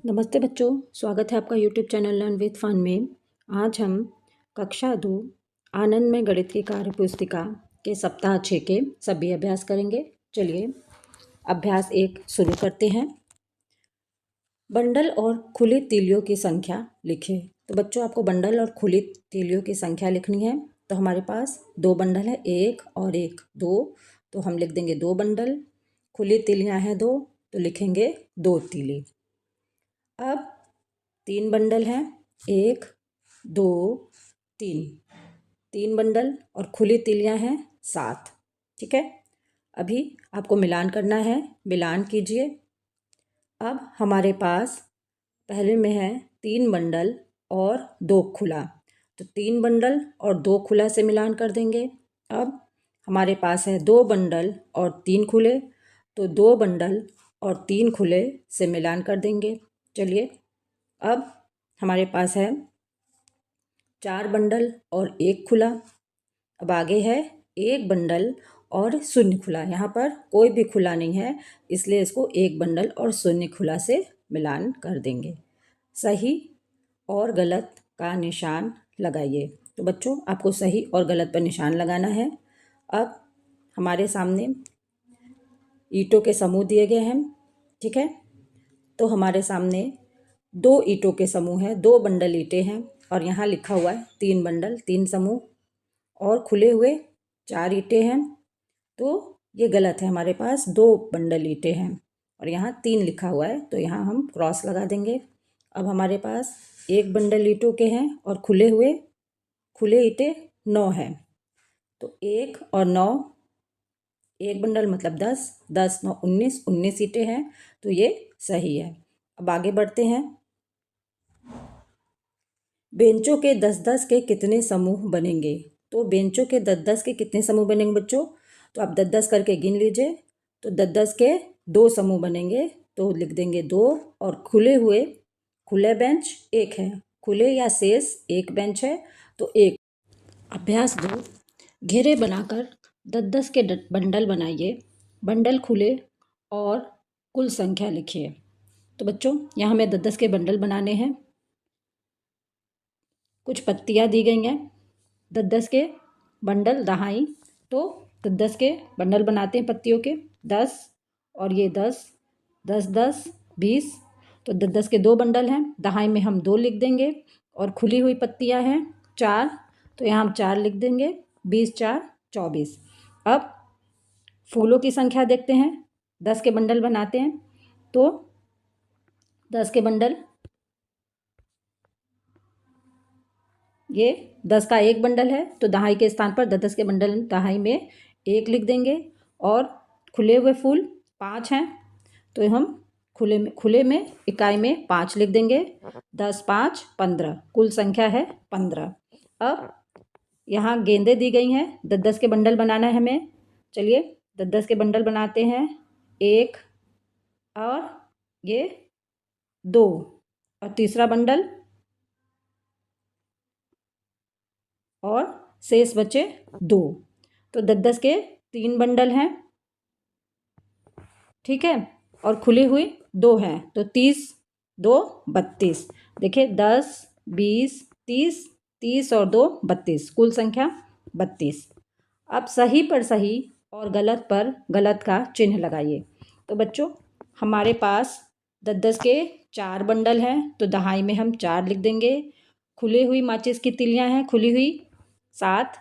नमस्ते बच्चों, स्वागत है आपका YouTube channel learn with fun में। आज हम कक्षा 2 आनंद में गणित की कार्य पुस्तिका के सप्ताह 6 के सभी अभ्यास करेंगे। चलिए अभ्यास 1 शुरू करते हैं। बंडल और खुली तीलियों की संख्या लिखें। तो बच्चों आपको बंडल और खुली तीलियों की संख्या लिखनी है। तो हमारे पास 2 बंडल है, 1 और 1 2, तो हम लिख देंगे 2 बंडल। खुली तीलियाँ हैं 2, तो लिखेंगे 2 तीली। अब 3 बंडल हैं, 1 2 3, 3 बंडल और खुली तीलियाँ हैं 7। ठीक है, अभी आपको मिलान करना है, मिलान कीजिए। अब हमारे पास पहले में है 3 बंडल और 2 खुला, तो 3 बंडल और 2 खुला से मिलान कर देंगे। अब हमारे पास है 2 बंडल और 3 खुले, तो 2 बंडल और 3 खुले से मिलान कर देंगे। चलिए अब हमारे पास है 4 बंडल और 1 खुला। अब आगे है 1 बंडल और 0 खुला। यहाँ पर कोई भी खुला नहीं है, इसलिए इसको 1 बंडल और 0 खुला से मिलान कर देंगे। सही और गलत का निशान लगाइए। तो बच्चों आपको सही और गलत पर निशान लगाना है। अब हमारे सामने ईंटों के समूह दिए गए हैं। ठीक है, तो हमारे सामने 2 ईंटों के समूह हैं, 2 बंडल ईंटें हैं और यहाँ लिखा हुआ है 3 बंडल 3 समूह और खुले हुए 4 ईंटें हैं। तो ये गलत है, हमारे पास 2 बंडल ईंटें हैं और यहाँ 3 लिखा हुआ है, तो यहाँ हम क्रॉस लगा देंगे। अब हमारे पास 1 बंडल ईंटों के हैं और खुले ईंटें 9 हैं, तो 1 और 9, 1 बंडल मतलब 10, 10 9 19, 19 ईंटें हैं, तो ये सही है। अब आगे बढ़ते हैं। बेंचों के 10-10 के कितने समूह बनेंगे? तो बेंचों के 10-10 के कितने समूह बनेंगे बच्चों? तो आप 10-10 करके गिन लीजिए। तो 10-10 के 2 समूह बनेंगे, तो लिख देंगे 2। और खुले बेंच 1 है, खुले या शेष 1 बेंच है, तो 1। अभ्यास 2, घेरे बनाकर 10-10 के बंडल बनाइए। बंडल खुले और कुल संख्या लिखिए। तो बच्चों यहाँ हमें 10-10 के बंडल बनाने हैं। कुछ पत्तियाँ दी गई हैं, 10-10 के बंडल दहाई, तो 10-10 के बंडल बनाते हैं पत्तियों के। 10 और ये 10, 10-10 20, तो 10-10 के 2 बंडल हैं, दहाई में हम 2 लिख देंगे और खुली हुई पत्तियाँ हैं 4, तो यहाँ हम 4 लिख देंगे। 20-4 24। अब फूलों की संख्या देखते हैं, 10 के बंडल बनाते हैं, तो 10 के बंडल, ये 10 का 1 बंडल है, तो दहाई के स्थान पर 10-10 के बंडल दहाई में 1 लिख देंगे। और खुले हुए फूल 5 हैं, तो हम खुले में इकाई में 5 लिख देंगे। 10 5 15, कुल संख्या है 15। अब यहाँ गेंदें दी गई हैं, 10-10 के बंडल बनाना है हमें। चलिए 10-10 के बंडल बनाते हैं, 1 और ये 2 और तीसरा बंडल, और शेष बचे 2, तो 10-10 के 3 बंडल हैं। ठीक है, और खुली हुई 2 हैं, तो 30 2 32। देखिए 10 20 30, 30 और 2 32, कुल संख्या 32। अब सही पर सही और गलत पर गलत का चिन्ह लगाइए। तो बच्चों हमारे पास 10-10 के 4 बंडल हैं, तो दहाई में हम 4 लिख देंगे। खुली हुई माचिस की तिलियाँ हैं, खुली हुई 7,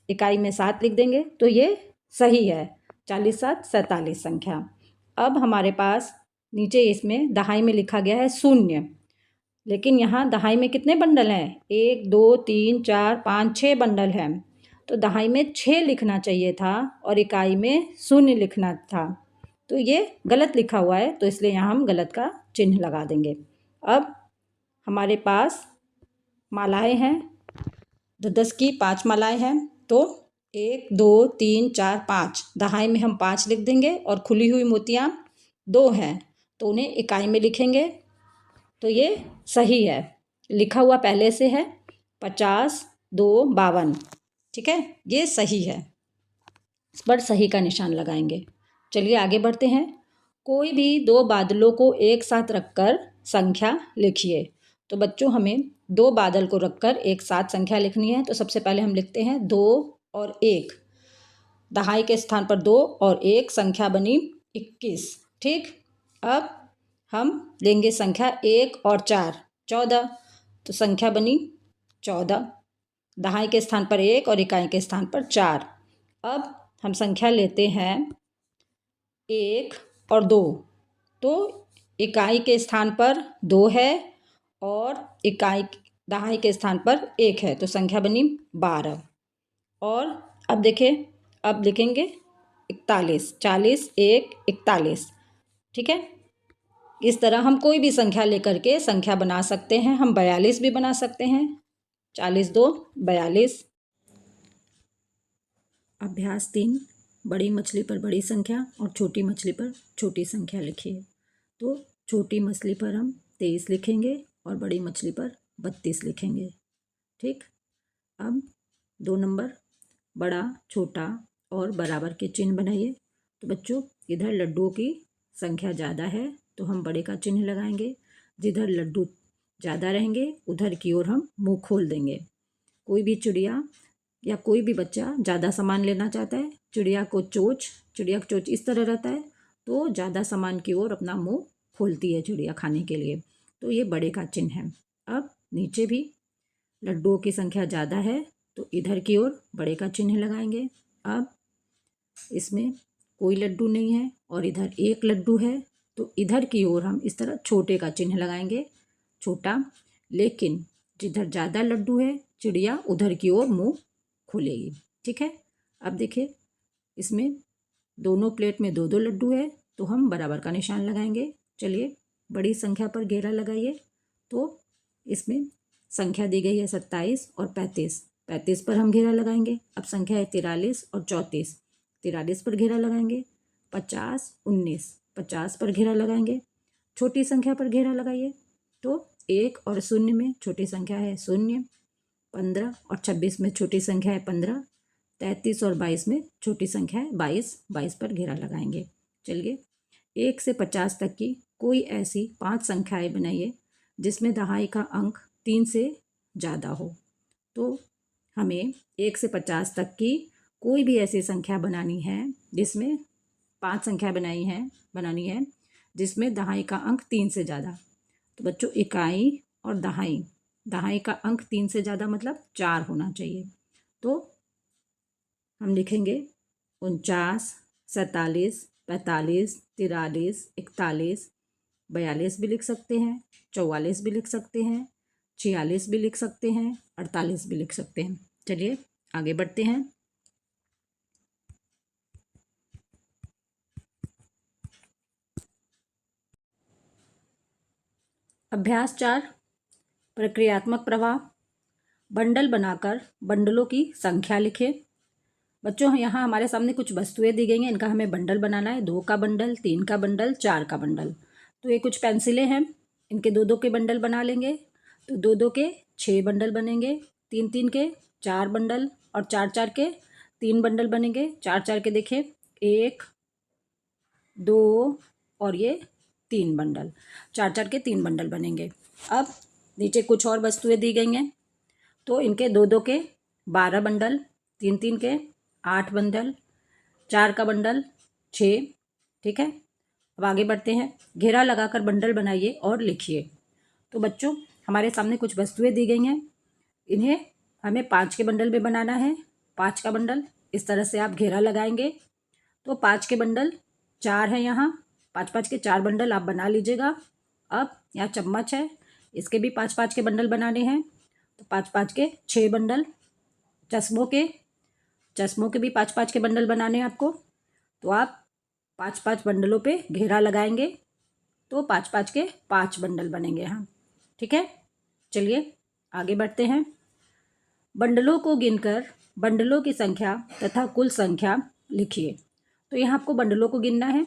इकाई में 7 लिख देंगे, तो ये सही है। 40 7 47 संख्या। अब हमारे पास नीचे इसमें दहाई में लिखा गया है 0, लेकिन यहाँ दहाई में कितने बंडल हैं? 1 2 3 4 5 6 बंडल हैं, तो दहाई में 6 लिखना चाहिए था और इकाई में 0 लिखना था, तो ये गलत लिखा हुआ है, तो इसलिए यहाँ हम गलत का चिन्ह लगा देंगे। अब हमारे पास मालाएँ हैं, 10-10 की 5 मालाएँ हैं, तो 1 2 3 4 5, दहाई में हम 5 लिख देंगे और खुली हुई मोतियाँ 2 हैं, तो उन्हें इकाई में लिखेंगे, तो ये सही है। लिखा हुआ पहले से है 50 2 52। ठीक है, ये सही है, इस पर सही का निशान लगाएंगे। चलिए आगे बढ़ते हैं। कोई भी 2 बादलों को एक साथ रखकर संख्या लिखिए। तो बच्चों हमें दो बादल को रखकर एक साथ संख्या लिखनी है। तो सबसे पहले हम लिखते हैं 2 और 1। दहाई के स्थान पर 2 और 1, संख्या बनी 21। ठीक, अब हम लेंगे संख्या 1 और 4, 14। तो संख्या बनी 14। दहाई के स्थान पर 1 और इकाई के स्थान पर 4। अब हम संख्या लेते हैं 1 और 2। तो इकाई के स्थान पर 2 है और इकाई दहाई के स्थान पर 1 है, तो संख्या बनी 12। और अब देखिए, अब लिखेंगे 41, 40, 1, 41। ठीक है, इस तरह हम कोई भी संख्या लेकर के संख्या बना सकते हैं। हम 42 भी बना सकते हैं। 40 2 42। अभ्यास 3, बड़ी मछली पर बड़ी संख्या और छोटी मछली पर छोटी संख्या लिखिए। तो छोटी मछली पर हम 23 लिखेंगे और बड़ी मछली पर 32 लिखेंगे। ठीक, अब 2 नंबर बड़ा, छोटा और बराबर के चिन्ह बनाइए। तो बच्चों, इधर लड्डुओं की संख्या ज़्यादा है तो हम बड़े का चिन्ह लगाएंगे। जिधर लड्डू ज़्यादा रहेंगे उधर की ओर हम मुंह खोल देंगे। कोई भी चिड़िया या कोई भी बच्चा ज़्यादा सामान लेना चाहता है, चिड़िया का चोंच इस तरह रहता है, तो ज़्यादा सामान की ओर अपना मुंह खोलती है चिड़िया खाने के लिए। तो ये बड़े का चिन्ह है। अब नीचे भी लड्डुओं की संख्या ज़्यादा है तो इधर की ओर बड़े का चिन्ह लगाएंगे। अब इसमें कोई लड्डू नहीं है और इधर एक लड्डू है, तो इधर की ओर हम इस तरह छोटे का चिन्ह लगाएंगे, छोटा। लेकिन जिधर ज़्यादा लड्डू है, चिड़िया उधर की ओर मुंह खोलेगी। ठीक है, अब देखिए, इसमें दोनों प्लेट में 2-2 लड्डू है तो हम बराबर का निशान लगाएंगे। चलिए, बड़ी संख्या पर घेरा लगाइए। तो इसमें संख्या दी गई है 27 और 35। 35 पर हम घेरा लगाएंगे। अब संख्या है 43 और 34। 43 पर घेरा लगाएंगे। 50, 19, 50 पर घेरा लगाएंगे। छोटी संख्या पर घेरा लगाइए। तो 1 और 0 में छोटी संख्या है 0। 15 और 26 में छोटी संख्या है 15। 33 और 22 में छोटी संख्या है 22। 22 पर घेरा लगाएंगे। चलिए, 1 से 50 तक की कोई ऐसी 5 संख्याएं बनाइए जिसमें दहाई का अंक 3 से ज़्यादा हो। तो हमें 1 से 50 तक की कोई भी ऐसी संख्या बनानी है जिसमें 5 संख्या बनानी है जिसमें दहाई का अंक 3 से ज़्यादा। तो बच्चों, इकाई और दहाई का अंक 3 से ज़्यादा मतलब 4 होना चाहिए। तो हम लिखेंगे 49, 47, 45, 43, 41, 42 भी लिख सकते हैं, 44 भी लिख सकते हैं, 46 भी लिख सकते हैं, 48 भी लिख सकते हैं। चलिए आगे बढ़ते हैं। अभ्यास 4, प्रक्रियात्मक प्रवाह। बंडल बनाकर बंडलों की संख्या लिखें। बच्चों, यहाँ हमारे सामने कुछ वस्तुएं दी गई हैं, इनका हमें बंडल बनाना है। 2 का बंडल, 3 का बंडल, 4 का बंडल। तो ये कुछ पेंसिलें हैं, इनके 2-2 के बंडल बना लेंगे। तो 2-2 के 6 बंडल बनेंगे, 3-3 के 4 बंडल और 4-4 के 3 बंडल बनेंगे। 4-4 के देखिए 1, 2 और ये 3 बंडल। 4-4 के 3 बंडल बनेंगे। अब नीचे कुछ और वस्तुएं दी गई हैं, तो इनके 2-2 के 12 बंडल, 3-3 के 8 बंडल, 4 का बंडल 6। ठीक है, अब आगे बढ़ते हैं। घेरा लगाकर बंडल बनाइए और लिखिए। तो बच्चों, हमारे सामने कुछ वस्तुएं दी गई हैं, इन्हें हमें 5 के बंडल में बनाना है। 5 का बंडल इस तरह से आप घेरा लगाएंगे। तो 5 के बंडल 4 है, यहाँ 5-5 के 4 बंडल आप बना लीजिएगा। अब यहाँ चम्मच है, इसके भी 5-5 के बंडल बनाने हैं। तो 5-5 के 6 बंडल। चश्मों के भी 5-5 के बंडल बनाने हैं आपको। तो आप 5-5 बंडलों पे घेरा लगाएंगे तो 5-5 के 5 बंडल बनेंगे यहाँ। ठीक है, चलिए आगे बढ़ते हैं। बंडलों को गिनकर बंडलों की संख्या तथा कुल संख्या लिखिए। तो यहाँ आपको बंडलों को गिनना है।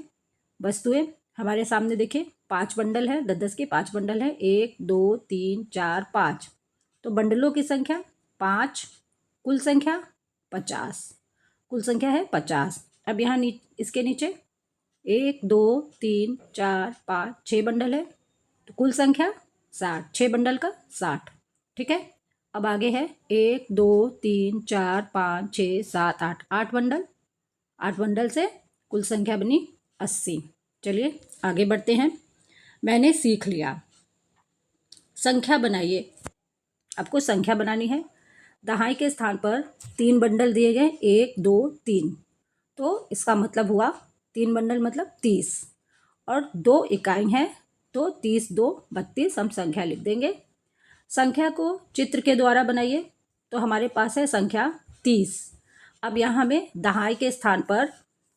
वस्तुएं हमारे सामने देखिए, 5 बंडल है, 10-10 के 5 बंडल है, 1 2 3 4 5। तो बंडलों की संख्या 5, कुल संख्या 50। कुल संख्या है 50। अब यहाँ इसके नीचे 1 2 3 4 5 6 बंडल है, तो कुल संख्या 60, 6 बंडल का 60। ठीक है, अब आगे है 1 2 3 4 5 6 7 8, 8 बंडल। 8 बंडल से कुल संख्या बनी 80। चलिए आगे बढ़ते हैं। मैंने सीख लिया। संख्या बनाइए। आपको संख्या बनानी है। दहाई के स्थान पर 3 बंडल दिए गए, 1 2 3, तो इसका मतलब हुआ 3 बंडल मतलब 30, और 2 इकाई हैं तो 30 2 32 हम संख्या लिख देंगे। संख्या को चित्र के द्वारा बनाइए। तो हमारे पास है संख्या 30। अब यहाँ हमें दहाई के स्थान पर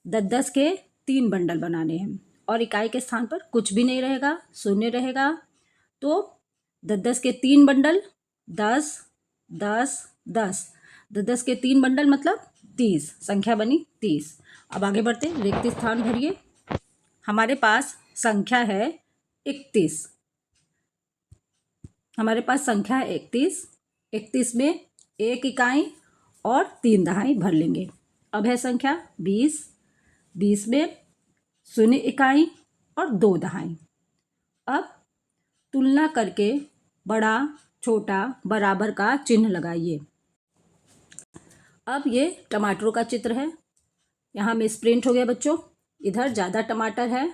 10 के 3 बंडल बनाने हैं, और इकाई के स्थान पर कुछ भी नहीं रहेगा, शून्य रहेगा। तो 10 के 3 बंडल 10 10 10, 10 के 3 बंडल मतलब 30, संख्या बनी 30। अब आगे बढ़ते, रिक्त स्थान भरिए। हमारे पास संख्या है 31। हमारे पास संख्या है 31। 31 में 1 इकाई और 3 दहाई भर लेंगे। अब है संख्या 20। 20 में 0 इकाई और 2 दहाई। अब तुलना करके बड़ा छोटा बराबर का चिन्ह लगाइए। अब ये टमाटरों का चित्र है। यहाँ मिस प्रिंट हो गया बच्चों। इधर ज़्यादा टमाटर है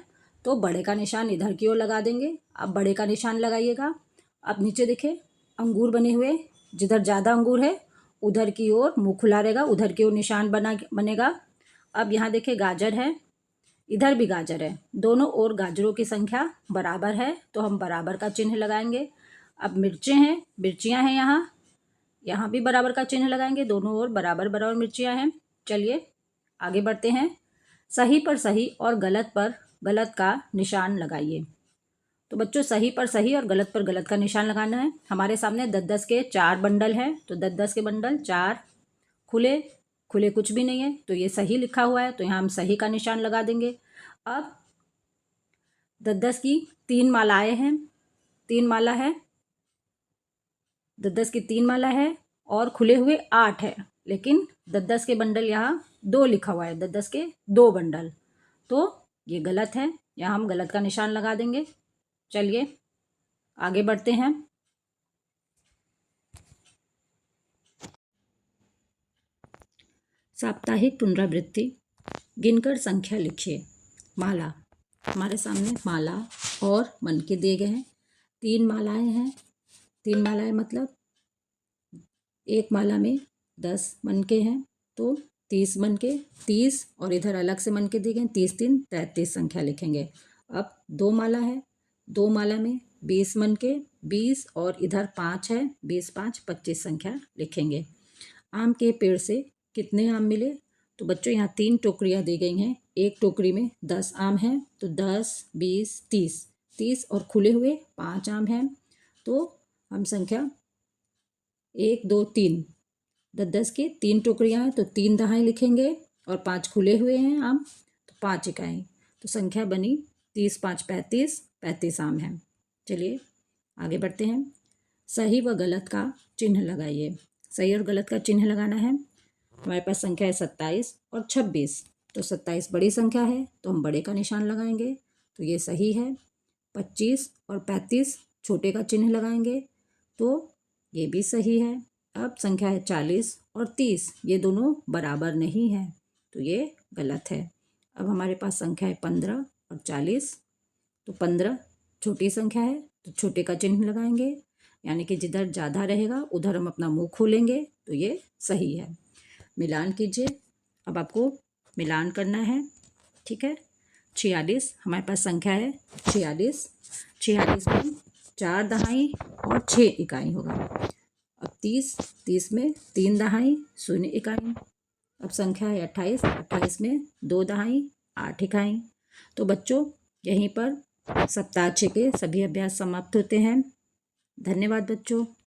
तो बड़े का निशान इधर की ओर लगा देंगे। अब बड़े का निशान लगाइएगा। अब नीचे देखिए अंगूर बने हुए, जिधर ज़्यादा अंगूर है उधर की ओर मुँह खुला रहेगा, उधर की ओर निशान बनेगा। अब यहाँ देखिए गाजर है, इधर भी गाजर है, दोनों ओर गाजरों की संख्या बराबर है तो हम बराबर का चिन्ह लगाएंगे। अब मिर्चें हैं, मिर्चियाँ हैं, यहाँ भी बराबर का चिन्ह लगाएंगे, दोनों ओर बराबर बराबर मिर्चियाँ हैं। चलिए आगे बढ़ते हैं। सही पर सही और गलत पर गलत का निशान लगाइए। तो बच्चों सही पर सही और गलत पर गलत का निशान लगाना है। हमारे सामने 10 के 4 बंडल हैं, तो 10 के बंडल 4, खुले खुले कुछ भी नहीं है तो ये सही लिखा हुआ है, तो यहाँ हम सही का निशान लगा देंगे। अब 10 की 3 मालाएँ हैं, 3 माला है, 10 की 3 माला है और खुले हुए 8 है, लेकिन 10 के बंडल यहाँ 2 लिखा हुआ है, 10 के 2 बंडल, तो ये गलत है, यहाँ हम गलत का निशान लगा देंगे। चलिए आगे बढ़ते हैं। साप्ताहिक पुनरावृत्ति। गिनकर संख्या लिखिए। माला, हमारे सामने माला और मनके दिए गए हैं। 3 मालाएं हैं, 3 मालाएं मतलब एक माला में 10 मनके हैं, तो 30 मनके, 30 और इधर अलग से मनके दिए गए 30 3 33 संख्या लिखेंगे। अब 2 माला है, 2 माला में 20 मनके, 20 और इधर 5 है, 20 5 25 संख्या लिखेंगे। आम के पेड़ से कितने आम मिले? तो बच्चों यहाँ 3 टोकरियाँ दी गई हैं, एक टोकरी में 10 आम हैं, तो 10 20 30, 30 और खुले हुए 5 आम हैं, तो हम संख्या 1 2 3, 10 की 3 टोकरियाँ हैं तो 3 दहाई लिखेंगे और 5 खुले हुए हैं आम तो 5 इकाई, तो संख्या बनी 30 5 35, 35 आम हैं। चलिए आगे बढ़ते हैं। सही व गलत का चिन्ह लगाइए। सही और गलत का चिन्ह लगाना है। हमारे पास संख्या है 27 और 26, तो 27 बड़ी संख्या है तो हम बड़े का निशान लगाएंगे, तो ये सही है। 25 और 35 छोटे का चिन्ह लगाएंगे, तो ये भी सही है। अब संख्या है 40 और 30, ये दोनों बराबर नहीं है, तो ये गलत है। अब हमारे पास संख्या है 15 और 40, तो 15 छोटी संख्या है तो छोटे का चिन्ह लगाएंगे, यानी कि जिधर ज़्यादा रहेगा उधर हम अपना मुंह खोलेंगे, तो ये सही है। मिलान कीजिए। अब आपको मिलान करना है, ठीक है। 46 हमारे पास संख्या है 46, 46 में 4 दहाई और 6 इकाई होगा। अब 30 में 3 दहाई 0 इकाई। अब संख्या है 28, 28 में 2 दहाई 8 इकाई। तो बच्चों यहीं पर सप्ताह 6 के सभी अभ्यास समाप्त होते हैं। धन्यवाद बच्चों।